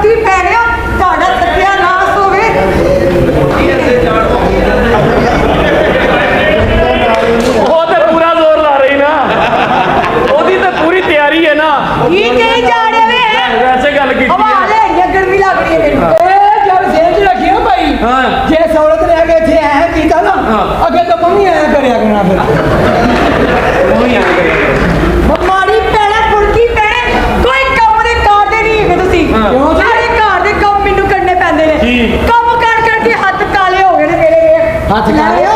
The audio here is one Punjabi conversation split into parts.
फुड़की पैने ਤੁਹਾਡਾ सत्यानाश होवे ਉਹ ਤੇ ਪੂਰਾ ਜ਼ੋਰ ਲਾ ਰਹੀ ਨਾ ਉਹਦੀ ਤਾਂ ਪੂਰੀ ਤਿਆਰੀ ਹੈ ਨਾ ਕੀ ਕਹੀ ਜਾ ਰਹੇ ਵੇ ਵੈਸੇ ਗੱਲ ਕੀਤੀ ਹਵਾ ਲੈ ਗਰਮੀ ਲੱਗ ਰਹੀ ਹੈ ਮੈਨੂੰ ਇਹ ਜਦ ਸੇਜ ਰੱਖਿਓ ਭਾਈ ਜੇ ਸੌਲਤ ਲੈ ਕੇ ਇੱਥੇ ਆਇਆ ਕੀਤਾ ਨਾ ਅੱਗੇ ਤਾਂ ਮੰਮੀ ਆਇਆ ਕਰਿਆ ਕਰਨਾ ਫਿਰ ਮੰਮੀ ਆਇਆ ਕਰਿਆ ਮਾੜੀ ਪੈਣਾ ਫੁੜਕੀ ਪੈਣੇ ਕੋਈ ਕੰਮ ਦੇ ਕਰਦੇ ਨਹੀਂ ਹੈਗੇ ਤੁਸੀਂ ਸਾਰੇ ਘਰ ਦੇ ਕੰਮ ਮੈਨੂੰ ਕਰਨੇ ਪੈਂਦੇ ਨੇ ਕੰਮ ਕਰਕੇ ਹੱਥ ਕਾਲੇ ਹੋ ਗਏ ਨੇ ਮੇਰੇ ਹੱਥ ਕਾਲੇ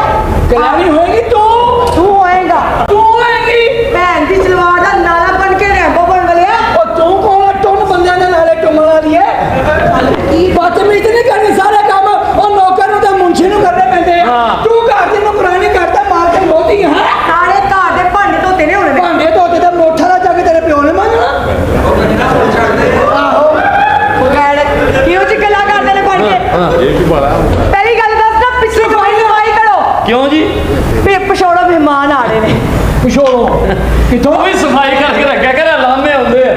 ਕਲਾਵੀ ਹੋਏਗੀ ਤੂੰ ਹੋਏਗਾ ਤੂੰ ਹੋਏਗੀ ਭੈਣ ਦੀ ਸਲਵਾਰ ਦਾ ਨਾਲਾ ਬਣ ਕੇ ਰੈਂਬੋ ਬਣ ਗਲਿਆ ਉਹ ਤੂੰ ਕੋਲ ਟੁੰਨ ਬੰਦਿਆਂ ਦੇ ਨਾਲੇ ਟੁੰਮਣ ਵਾਲੀ ਹੈ ਕੀ ਬਦਤਮੀਜ਼ੀ ਨਹੀਂ ਕਰਨੀ ਸਾਰੇ ਕੰਮ ਉਹ ਨੌਕਰ ਨੂੰ ਤੇ ਮੁੰਸ਼ੀ ਨੂੰ ਕਰਨੇ ਪੈਂਦੇ ਆ ਤੂੰ ਘਰ ਦੀ ਨੌਕਰਾਨੀ ਕਰਦਾ ਮਾਰ ਕੇ ਬਹੁਤੀ ਹੈ ਸਾਰੇ ਘਰ ਦੇ ਭਾਂਡੇ ਧੋਤੇ ਨੇ ਹੁਣ ਭਾਂਡੇ ਧੋਤੇ ਤੇ ਮੋਠਾ ਦਾ ਜਾ ਕੇ ਤੇਰੇ ਪਿਓ ਨੇ ਮੰਗਣਾ ਆਹੋ ਬਗੈਰ ਕਿਉਂ ਚ ਗੱਲਾਂ ਕਰਦੇ ਨੇ ਬਣ ਕੇ ਇਹ ਕੀ ਬਾਲਾ ਪਹਿਲੀ ਗੱਲ ਦੱਸ ਨਾ ਪਿੱਛੇ ਸਫਾਈ ਕਰੋ ਕਿਉਂ ਜੀ ਪਛੋੜੋ ਮਹਿਮਾਨ ਆ ਰਹੇ ਨੇ ਪਿਛੋੜੋ ਕਿੱਥੋਂ ਉਹ ਵੀ ਸਫਾਈ ਕਰਕੇ ਰੱਖਿਆ ਕਰ ਲਾਮੇ ਹੁੰਦੇ ਆ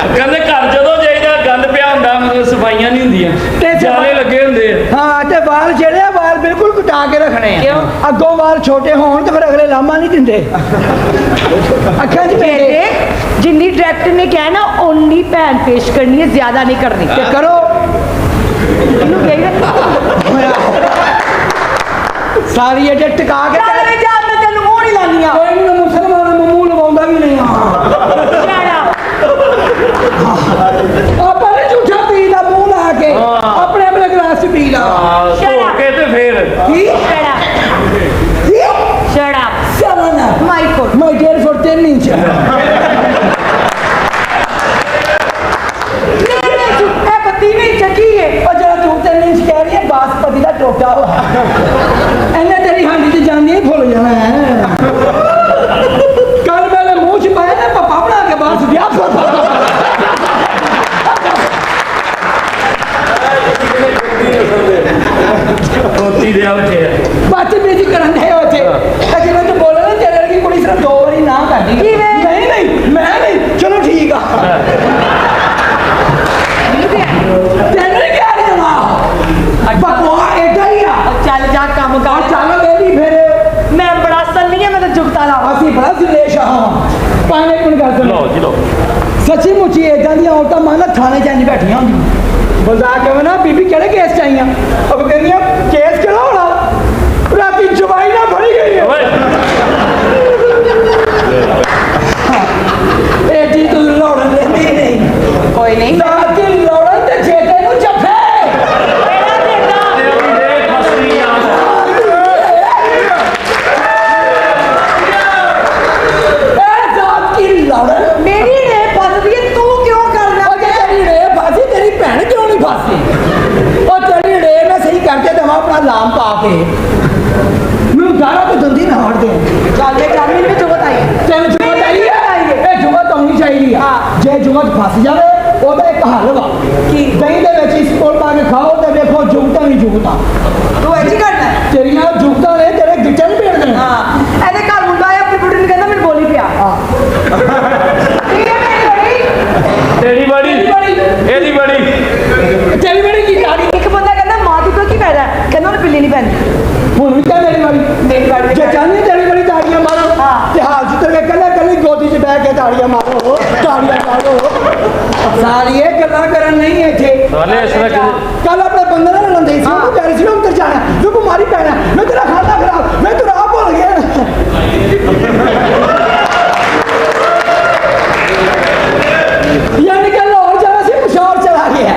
ਕਹਿੰਦੇ ਘਰ ਜਦੋਂ ਜਾਈਦਾ ਗੰਦ ਪਿਆ ਹੁੰਦਾ ਮਤਲਬ ਸਫਾਈਆਂ ਨਹੀਂ ਹੁੰਦੀਆਂ ਤੇ ਜਾਲੇ ਲੱਗੇ ਹੁੰਦੇ ਆ ਹਾਂ ਤੇ ਵਾਲ ਜਿਹੜੇ ਆ ਵਾਲ ਬਿਲਕੁਲ ਕਟਾ ਕੇ ਰੱਖਣੇ ਆ ਕਿਉਂ? ਅੱਗੋਂ ਵਾਲ ਛੋਟੇ ਹੋਣ ਤੇ ਫਿਰ ਅਗਲੇ ਲਾਮਾ ਨਹੀਂ ਦਿੰਦੇ ਅੱਖਾਂ 'ਚ ਪੈਂਦੇ ਕਹਿੰਦੇ ਜਿੰਨੀ ਡਾਇਰੈਕਟਰ ਨੇ ਕਿਹਾ ਨਾ ਓਨੀ ਭੈਣ ਪੇਸ਼ ਕਰਨੀ ਹੈ ਜ਼ਿਆਦਾ ਨਹੀਂ ਕਰਨੀ ਤੇ ਕਰੋ ਇਹਨੂੰ ਕਹੀਏ ਸਾਰੀ ਇਹ ਟਿਕਾ ਕੇ ਚੱਲ ਵੀ ਜਾ ਮੈਂ ਤੈਨੂੰ ਮੂੰਹ ਨਹੀਂ ਲਾਉਂਦੀ ਆ ਕੋਈ ਨਹੀਂ ਮੁਸਲਮਾਨ ਨੂੰ ਮੂੰਹ ਲਵਾਉਂਦਾ ਵੀ ਨਹੀਂ ਆਪਾਂ ਨੇ ਝੂਠਾ ਪੀ ਦਾ ਮੂੰਹ ਲਾ ਕੇ ਆਪਣੇ ਆਪਣੇ ਗਲਾਸ 'ਚ ਪੀ ਲਾ ਧੋ ਕੇ ਤੇ ਫੇਰ ਕੀ Shut up. Seven up. My foot. My dear for 10 inch. ਇਹ ਪਤੀ ਨਹੀਂ ਚੱਕੀ ਹੈ ਉਹ ਜਿਹੜਾ ਤੂੰ 3 ਇੰਚ ਕਹਿ ਰਹੀ ਹੈ ਬਾਸਪਤੀ ਦਾ ਟੋਟਾ ਵਾ ਇਹਨੇ ਤੇਰੀ ਹਾਂਡੀ 'ਚ ਜਾਂਦੀ ਹੀ ਭੁੱਲ ਜਾਣਾ ਹੈ ਕੱਲ ਮੇਰੇ ਮੂੰਹ 'ਚ ਪਾਇਆ ਨਾ ਪਪਾ ਬਣਾ ਕੇ ਬਾਹਰ ਸੁੱਟਿਆ ਰੋਟੀ ਦੇ ਉੱਤੇ ਬਦਤਮੀਜ਼ੀ ਕਰਨ ਦੇ ਉੱਥੇ ਜਦੋਂ ਤੂੰ ਬੋਲੇ ਨਾ ਤੇਰੇ ਵਰਗੀ ਕੁੜੀ ਸਿਰਫ 2 ਵਾਰੀ ਨਾ ਕਰਦੀ ਕਿਵੇਂ? ਨਹੀਂ ਮੈਂ ਨਹੀਂ ਚਲੋ ਠੀਕ ਆ ਤੈਨੂੰ ਨਹੀਂ ਕਹਿ ਰਹੀ ਨਾ ਬਕਵਾ ਏਦਾਂ ਹੀ ਆ ਚੱਲ ਜਾ ਕੰਮ ਆ ਕਰ ਚੱਲ ਵੇਲੀ ਫਿਰ ਮੈਂ ਬੜਾ ਸੰਨੀ ਹੈ ਮੈਂ ਤਾਂ ਜੁਗਤਾ ਲਾਵਾਂ ਅਸੀਂ ਬੜਾ ਜ਼ਿਲੇਸ਼ ਹਾਂ ਪਾਣੇ ਕੋਣ ਗੱਲ ਸੁਣੋ ਲਓ ਜੀ ਲਓ ਸੱਚੀ ਮੁੱਚੀ ਏਦਾਂ ਦੀਆਂ ਔਰਤਾਂ ਮਾਨਾ ਥਾਣੇ 'ਚ ਨਹੀਂ ਬੈਠੀਆਂ ਹੁੰਦੀਆਂ ਬਜ਼ਾ ਕੇ ਨਾ ਬੀਬੀ ਕਿਹੜੇ ਕੇਸ 'ਚ ਆਈਆਂ ਉਹ ਕਹਿੰਦੀਆਂ ਕੇਸ ਕਿਹੜਾ ਹੋਣਾ ਰਾਤੀ ਜਵਾਈ ਨਾ ਫੜੀ ਗਈ ਹੈ ਓਏ ਇਹ ਜੀ ਤੂੰ ਲੋੜਨ ਲੈਂਦੀ ਨਹੀਂ ਕੋਈ ਨਹੀਂ ਰਾਤੀ ਲੋੜਨ ਤੇ ਛੇਤੇ ਨੂੰ ਜੱਫੇ ਮੇਰਾ ਦੇਣਾ ਇਹ ਫਸਰੀ ਆ ਇਹ ਜਾਤ ਕੀ ਲੋੜਨ ਮੇਰੀ ਰੇ ਫਸਦੀ ਹੈ ਤੂੰ ਕਿਉਂ ਕਰਨਾ ਉਹ ਤੇਰੀ ਰੇ ਫਾਸੀ ਤੇਰੀ ਭੈਣ ਕਿਉਂ ਨਹੀਂ ਫਾਸੀ ਉਹ ਤੇਰੀ ਰੇ ਮੈਂ ਸਹੀ ਕਰਕੇ ਦਵਾਂ ਆਪਣਾ ਲਾਮ ਪਾ ਕੇ ਮੈਨੂੰ ਦਾਰਾ ਤੋਂ ਦੰਦੀ ਨਾ ਹਟ ਦੇ ਚੱਲ ਜੇ ਚੱਲ ਮੈਨੂੰ ਜੁਗਤ ਆਈ ਤੈਨੂੰ ਜੁਗਤ ਆਈ ਹੈ ਇਹ ਜੁਗਤ ਹੋਣੀ ਚਾਹੀਦੀ ਆ ਜੇ ਜੁਗਤ ਫਸ ਜਾਵੇ ਉਹਦਾ ਇੱਕ ਹੱਲ ਵਾ ਕੀ? ਦਹੀਂ ਦੇ ਵਿੱਚ ਇਸ ਕੋਲ ਪਾ ਕੇ ਖਾਓ ਤੇ ਵੇਖੋ ਜੁਗਤਾਂ ਹੀ ਜੁਗਤਾਂ ਤੂੰ ਐਜੀ ਕਰਨਾ ਹੈ? ਤੇਰੀਆਂ ਜੁਗਤਾਂ ਨੇ ਤੇਰੇ ਗਿੱਟੇ ਨੂੰ ਭੇੜ ਦੇਣਾ ਹਾਂ ਇਹਦੇ ਘਰ ਮੁੰਡਾ ਆਇਆ ਆਪਣੀ ਬੁੱਢੀ ਨੂੰ ਕਹਿੰਦਾ ਮੈਨੂੰ ਬੋਲੀ ਪਿਆ ਠੀਕ ਹੈ ਮੇਰੀ ਬੜੀ ਤੇਰੀ ਬੜੀ ਇਹਦੀ ਬੜੀ ਤੇਰੀ ਬੜੀ ਕੀ ਗਾੜੀ ਇੱਕ ਬੰਦਾ ਕਹਿੰਦਾ ਮਾਂ ਦੀ ਤੋਂ ਕੀ ਫਾਇਦਾ ਹੈ? ਕਹਿੰਦਾ ਉਹਨੂੰ ਪਿੱਲੀ ਨਹੀਂ ਪੈਂਦੀ ਹੁਣ ਵੀ ਕਹਿ ਮੇਰੀ ਵਾਲੀ ਮੇਰੀ ਵਾਲੀ ਜੇ ਚਾਹਨੀ ਤੇਰੀ ਬੜੀ ਤਾੜੀਆਂ ਮਾਰੋ ਤੇ ਹਾਲ ਜਿੱਤੇ ਕੇ ਕੱਲੇ ਗੋਦੀ 'ਚ ਬਹਿ ਕੇ ਤਾੜੀਆਂ ਮਾਰੋ ਸਾਰੀ ਇਹ ਗੱਲਾਂ ਕਰਨ ਨਹੀਂ ਇੱਥੇ ਸਾਲੇ ਇਸ ਤਰ੍ਹਾਂ ਕੱਲ ਆਪਣੇ ਬੰਦੇ ਨਾਲ ਲੰਦੇ ਸੀ ਉਹ ਵਿਚਾਰੇ ਸੀ ਉੱਤਰ ਜਾਣਾ ਤੂੰ ਬਿਮਾਰੀ ਪੈਣਾ ਮੈਂ ਤੇਰਾ ਖਾਣਾ ਖਰਾਬ ਮੈਂ ਤੇਰਾ ਆਪ ਭੁੱਲ ਗਿਆ ਯਾਨੀ ਕਿ ਲਾਹੌਰ ਜਾਣਾ ਸੀ ਪਿਸ਼ਾਵਰ ਚਲਾ ਗਿਆ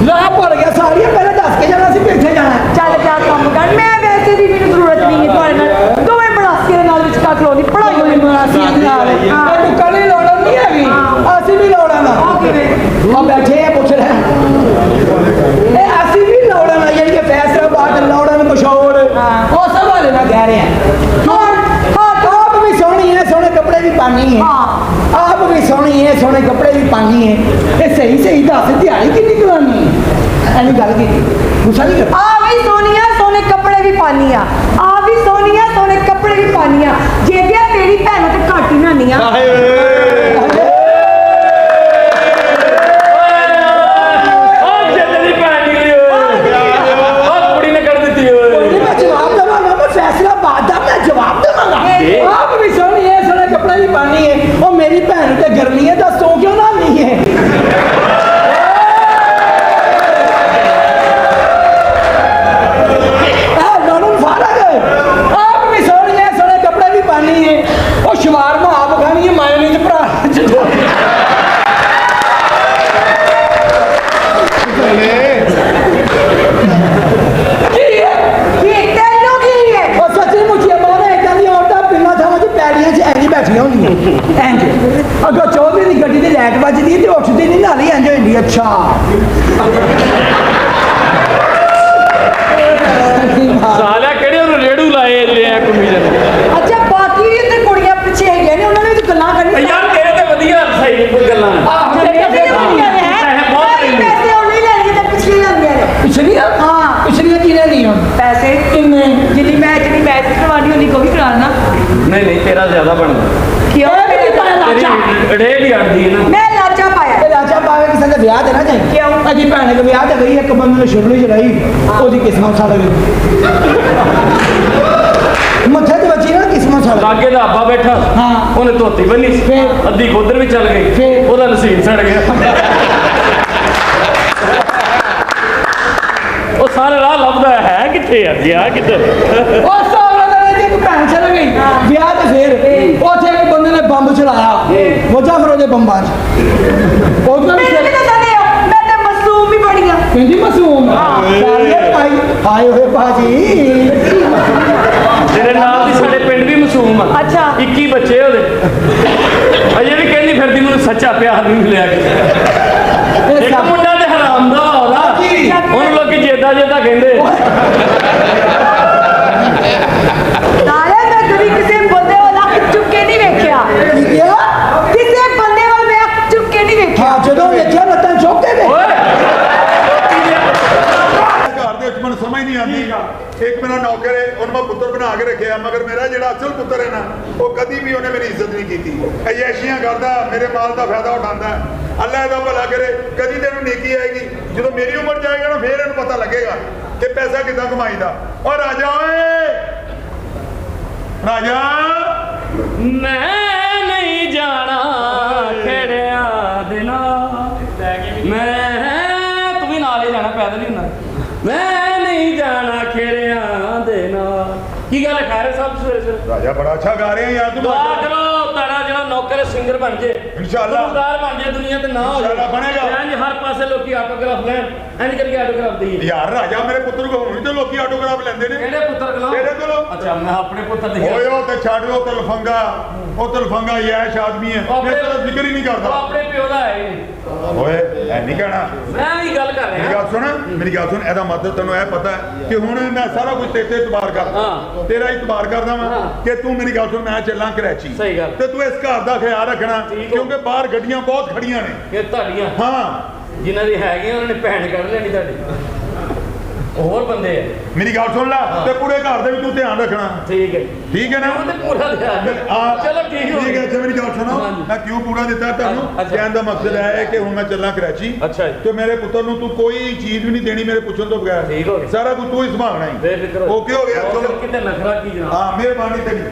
ਰਾਹ ਭੁੱਲ ਗਿਆ ਸਾਰੀਆਂ ਪਹਿਲੇ ਦੱਸ ਕੇ ਜਾਣਾ ਸੀ ਵੀ ਇੱਥੇ ਜਾਣਾ ਚੱਲ ਜਾ ਕੰਮ ਕਰ ਮੈਂ ਵੈਸੇ ਦੀ ਮੈਨੂੰ ਜ਼ਰੂਰਤ ਨਹੀਂ ਹੈ ਤੁਹਾਡੇ ਨਾਲ ਦੋਵੇਂ ਬੜਾਸੀਆਂ ਦੇ ਨਾਲ ਵਿੱਚ ਕੱਖ ਲੋਣੀ ਪੜਾਈ ਹੋਈ ਮਰਾਸੀਆਂ ਨਾਲ ਤੂੰ ਕੱਲੀ ਲੋੜਨ ਨਹੀਂ ਹੈਗੀ ਅਸੀਂ ਵੀ ਲੋੜਾਂ ਨਾ ਆ ਬੈਠੇ ਆ ਪੁੱਛ ਰਹੇ ਇਹ ਅਸੀਂ ਵੀ ਲੋੜਾਂ ਨਾ ਜਿਹੜੀ ਕਿ ਫੈਸਲਾਬਾਦ ਲੋੜਨ ਕੁਸ਼ੋਰ ਉਹ ਸਭ ਵਾਲੇ ਨਾ ਕਹਿ ਰਹੇ ਆ ਆਪ ਵੀ ਸੋਹਣੀ ਹੈ ਸੋਹਣੇ ਕੱਪੜੇ ਵੀ ਪਾਣੀ ਹੈ ਆਪ ਵੀ ਸੋਹਣੀ ਹੈ ਸੋਹਣੇ ਕੱਪੜੇ ਵੀ ਪਾਣੀ ਹੈ ਇਹ ਸਹੀ ਦੱਸ ਦਿਹਾੜੀ ਕਿੰਨੀ ਕਰਾਨੀ ਹੈ ਐਨੀ ਗੱਲ ਕੀਤੀ ਗੁੱਸਾ ਨਹੀਂ ਕਰ ਆ ਵੀ ਸੋਨੀਆ ਸੋਨੇ ਕੱਪੜੇ ਵੀ ਪਾਨੀ ਆ ਵੀ ਸੋਨੀਆ ਸੋਨੇ ਕੱਪੜੇ ਵੀ ਪਾਨੀ ਆ ਜੇ ਤੇਰੀ ਭੈਣ ਤੇ ਘੱਟ ਹੀ ਨਾਨੀ ਆ ਹੁੰਦੀਆਂ ਇੰਜ ਅਗਰ 24 ਦੀ ਗੱਡੀ ਦੀ ਲਾਈਟ ਵੱਜਦੀ ਤੇ ਉੱਠਦੀ ਨਹੀਂ ਨਾਲੀ ਇੰਜ ਹੋ ਜਾਂਦੀ ਅੱਛਾ ਸਾਲਿਆ ਕਿਹੜੇ ਉਹਨੂੰ ਰੇੜੂ ਲਾਏ ਜਿਹੜੇ ਆ ਕੁਮੀ ਦੇ ਅੱਛਾ ਬਾਕੀ ਵੀ ਤੇ ਕੁੜੀਆਂ ਪਿੱਛੇ ਹੈਗੀਆਂ ਨੇ ਉਹਨਾਂ ਨੇ ਵੀ ਗੱਲਾਂ ਕਰਨੀਆਂ ਯਾਰ ਤੇਰੇ ਤੇ ਵਧੀਆ ਸਹੀ ਕੋਈ ਗੱਲਾਂ ਪੈਸੇ ਉਹ ਨਹੀਂ ਲੈਣੀ ਤੇ ਪਿਛਲੀ ਜਾਂਦੀਆਂ ਨੇ ਪਿਛਲੀਆਂ ਹਾਂ ਪਿਛਲੀਆਂ ਕੀ ਲੈਣੀਆਂ ਪੈਸੇ ਕਿੰਨੇ ਜਿੰਨੀ ਮੈਚ ਕਰਵਾਉਣੀ ਉਹਨੀ ਕੋਈ ਕਰਾਣਾ ਨਹੀਂ ਤੇਰਾ ਜ਼ਿਆਦਾ ਬਣਦਾ ਕਿਉਂ ਇਹ ਵੀ ਪਾਇਆ ਲਾਚਾ ਤੇਰੀ ਰੇੜ ਹੀ ਅੜਦੀ ਹੈ ਨਾ ਮੈਂ ਲਾਚਾ ਪਾਇਆ ਇਹ ਲਾਚਾ ਪਾਵੇ ਕਿਸੇ ਦੇ ਵਿਆਹ ਤੇ ਨਾ ਜਾਈ ਕਿਉਂ? ਅਜੀ ਭੈਣੇ ਦੇ ਵਿਆਹ ਤੇ ਗਈ ਇੱਕ ਬੰਦੇ ਨੇ ਸ਼ੁਰਲੀ ਚੜਾਈ ਉਹਦੀ ਕਿਸਮਤ ਸੜ ਗਈ ਮੱਥੇ ਤੇ ਵੱਜੀ ਨਾ ਕਿਸਮਤ ਸੜ ਗਈ ਲਾਗੇ ਦਾ ਆਬਾ ਬੈਠਾ ਹਾਂ। ਉਹਨੇ ਧੋਤੀ ਬੰਨੀ ਫੇਰ? ਅੱਧੀ ਖੋਦਰ ਵੀ ਚੱਲ ਗਈ ਫੇਰ? ਉਹਦਾ ਨਸੀਬ ਸੜ ਗਿਆ ਉਹ ਸਾਰੇ ਰਾਹ ਲੱਭਦਾ ਹੈ ਕਿੱਥੇ ਆ ਗਿਆ ਕਿੱਧਰ ਉਸ ਸਾਲ ਦਾ ਇੱਕ ਭੈਣ ਚਲ ਗਈ ਵਿਆਹ ਤੇ ਫੇਰ ਉੱਥੇ ਇੱਕ ਬੰਦੇ ਨੇ ਬੰਬ ਚਲਾਇਆ ਵਜਾ ਫਿਰ ਉਹਦੇ ਬੰਬਾਂ 'ਚ ਉਹਦਾ ਵੀ ਮੈਨੂੰ ਕਿਤੇ ਕਹਿੰਦੇ ਹੋ ਮੈਂ ਤੇ ਮਾਸੂਮ ਹੀ ਬੜੀ ਆ ਕਹਿੰਦੀ ਮਾਸੂਮ ਸਾਰੇ ਭਾਈ ਆਏ ਹੋਏ ਬਾਜੀ ਤੇਰੇ ਨਾਲ ਦੀ ਸਾਡੇ ਪਿੰਡ ਵੀ ਮਾਸੂਮ ਆ ਅੱਛਾ 21 ਬੱਚੇ ਉਹਦੇ ਅਜੇ ਵੀ ਕਹਿੰਦੀ ਫਿਰਦੀ ਮੈਨੂੰ ਸੱਚਾ ਪਿਆਰ ਨਹੀਂ ਮਿਲਿਆ ਇੱਕ ਮੁੰਡਾ ਤੇ ਹਰਾਮ ਦਾ ਉਹਦਾ ਉਹਨੂੰ ਲੋਕੀ ਜੇਦਾ ਕਹਿੰਦੇ ਨਾਲੇ ਮੈਂ ਕਦੀ ਕਿਸੇ ਬੰਦੇ ਵੱਲ ਅੱਖ ਚੁੱਕ ਕੇ ਨਹੀਂ ਵੇਖਿਆ ਕੀ ਕਿਹਾ ਕਿਸੇ ਬੰਦੇ ਵੱਲ ਮੈਂ ਅੱਖ ਚੁੱਕ ਕੇ ਨਹੀਂ ਵੇਖਿਆ ਹਾਂ ਜਦੋਂ ਵੇਖਿਆ ਲੱਤਾਂ ਚੁੱਕ ਕੇ ਵੇ ਓਏ ਘਰ ਦੇ ਵਿੱਚ ਮੈਨੂੰ ਸਮਝ ਨਹੀਂ ਆਉਂਦੀ ਇੱਕ ਮੇਰਾ ਨੌਕਰ ਹੈ ਉਹਨੂੰ ਮੈਂ ਪੁੱਤਰ ਬਣਾ ਕੇ ਰੱਖਿਆ ਮਗਰ ਮੇਰਾ ਜਿਹੜਾ ਅਸਲ ਪੁੱਤਰ ਹੈ ਨਾ ਉਹ ਕਦੀ ਵੀ ਉਹਨੇ ਮੇਰੀ ਇੱਜ਼ਤ ਨਹੀਂ ਕੀਤੀ ਅਯਾਸ਼ੀਆਂ ਕਰਦਾ ਮੇਰੇ ਮਾਲ ਦਾ ਫਾਇਦਾ ਉਠਾਉਂਦਾ ਅੱਲਾ ਇਹਦਾ ਭਲਾ ਕਰੇ ਕਦੀ ਤੈਨੂੰ ਨੇਕੀ ਆਏਗੀ ਜਦੋਂ ਮੇਰੀ ਉਮਰ ਜਾਏਗਾ ਨਾ ਫੇਰ ਇਹਨੂੰ ਪਤਾ ਲੱਗੇਗਾ ਕਿ ਪੈਸਾ ਕਿੱਦਾਂ ਕਮਾਈਦਾ ਓ ਰਾਜਾ ਓਏ ਰਾਜਾ ਮੈਂ ਨਹੀਂ ਜਾਣਾ ਖੇੜਿਆ ਦੇ ਨਾਲ ਮੈਂ ਤੂੰ ਵੀ ਨਾਲ ਹੀ ਜਾਣਾ ਪੈਦਲ ਹੀ ਹੁੰਦਾ ਮੈਂ ਨਹੀਂ ਜਾਣਾ ਖੇੜਿਆਂ ਦੇ ਨਾਲ ਕੀ ਗੱਲ ਹੈ ਖੈਰ ਸਾਹਿਬ ਸਵੇਰੇ ਸਵੇਰੇ ਰਾਜਾ ਬੜਾ ਅੱਛਾ ਗਾ ਰਿਹਾ ਯਾਰ ਤੂੰ ਦੁਆ ਕਰੋ ਤੁਹਾਡਾ ਜਿਹੜਾ ਨੌਕਰ ਸਿੰਗਰ ਬਣ ਜੇ ਇਨਸ਼ਾਅੱਲਾ। ਗੁਲਜ਼ਾਰ ਬਣ ਜੇ ਦੁਨੀਆ ਤੇ ਨਾ ਹੋ ਇਨਸ਼ਾਅੱਲਾ ਬਣੇਗਾ। ਇੰਜ ਹਰ ਪਾਸੇ ਲੋਕੀ ਆਟੋਗ੍ਰਾਫ ਲੈਣ ਇੰਜ ਕਰਕੇ ਆਟੋਗ੍ਰਾਫ ਦੇਈਏ ਯਾਰ ਰਾਜਾ ਮੇਰੇ ਪੁੱਤਰ ਕੋਲ ਹੁਣ ਤੇ ਲੋਕੀ ਆਟੋਗ੍ਰਾਫ ਲੈਂਦੇ ਨੇ ਕਿਹੜੇ ਪੁੱਤਰ ਕੋਲੋਂ ਤੇਰੇ ਕੋਲੋਂ। ਅੱਛਾ ਮੈਂ ਆਪਣੇ ਪੁੱਤਰ ਦੀ ਓਏ ਉਹ ਤੇ ਛੱਡ ਉਹ ਤਲਫੰਗਾ ਯੈਸ਼ ਆਦਮੀ ਹੈ ਉਹ ਮੇਰੇ ਤਾਂ ਜ਼ਿਕਰ ਹੀ ਨਹੀਂ ਉਹ ਕਰਦਾ ਆਪਣੇ ਪਿਓ ਦਾ ਹੈ ਹੀ ਨਹੀਂ। ਓਏ ਐ ਨਹੀਂ ਕਹਿਣਾ ਮੈਂ ਵੀ ਗੱਲ ਕਰ ਮੇਰੀ ਰਿਹਾ ਗੱਲ ਸੁਣ ਇਹਦਾ ਮਤਲਬ ਤੈਨੂੰ ਇਹ ਪਤਾ ਹੈ ਕਿ ਹੁਣ ਮੈਂ ਸਾਰਾ ਕੁਝ ਤੇਰੇ ਤੇ ਇਤਬਾਰ ਕਰਦਾ ਹਾਂ। ਤੇਰਾ ਇਤਬਾਰ ਕਰਦਾ ਹਾਂ। ਮੈਂ ਕਿ ਤੂੰ ਮੇਰੀ ਗੱਲ ਸੁਣ ਮੈਂ ਚੱਲਾਂ ਕਰਾਚੀ ਸਹੀ ਗੱਲ। ਤੇ ਤੂੰ ਇਸ ਘਰ ਦਾ ਖਿਆਲ ਰੱਖਣਾ ਠੀਕ ਹੋ। ਕਿਉਂਕਿ ਬਾਹਰ ਗੱਡੀਆਂ ਬਹੁਤ ਖੜੀਆਂ ਨੇ ਇਹ ਤੁਹਾਡੀਆਂ ਹਾਂ ਜਿਨ੍ਹਾਂ ਦੀ ਹੈਗੀਆਂ ਉਹਨਾਂ ਨੇ ਭੈਣ ਕੱਢ ਲੈਣੀ ਤੁਹਾਡੀ ਹੋਰ ਬੰਦੇ ਆ ਮੇਰੀ ਗੱਲ ਸੁਣ ਲੈ ਤੇ ਪੂਰੇ ਘਰ ਦੇ ਵੀ ਤੂੰ ਧਿਆਨ ਰੱਖਣਾ ਠੀਕ ਹੈ ਠੀਕ ਹੈ ਨਾ ਉਹ ਤੇ ਪੂਰਾ ਧਿਆਨ ਚਲੋ ਠੀਕ ਹੋ ਠੀਕ ਹੈ ਤੇ ਮੇਰੀ ਗੱਲ ਸੁਣੋ ਹਾਂਜੀ। ਮੈਂ ਕਿਉਂ ਪੂਰਾ ਦਿੱਤਾ ਤੁਹਾਨੂੰ ਅੱਛਾ। ਕਹਿਣ ਦਾ ਮਕਸਦ ਇਹ ਹੈ ਕਿ ਹੁਣ ਮੈਂ ਚੱਲਾਂ ਕਰਾਚੀ ਅੱਛਾ ਜੀ। ਤੇ ਮੇਰੇ ਪੁੱਤਰ ਨੂੰ ਤੂੰ ਕੋਈ ਚੀਜ਼ ਵੀ ਨਹੀਂ ਦੇਣੀ ਮੇਰੇ ਪੁੱਛਣ ਤੋਂ ਬਗੈਰ ਠੀਕ ਹੋ ਗਿਆ। ਸਾਰਾ ਕੁਝ ਤੂੰ ਹੀ ਸੰਭਾਲਣਾ ਹੀ ਬੇਫਿਕਰ ਹੋ ਓਕੇ ਹੋ ਗਿਆ ਚਲੋ ਕਿਤੇ ਨਖਰਾ ਕੀ ਜਨਾਬ ਹਾਂ ਮਿਹਰਬਾਨੀ ਤੇਰੀ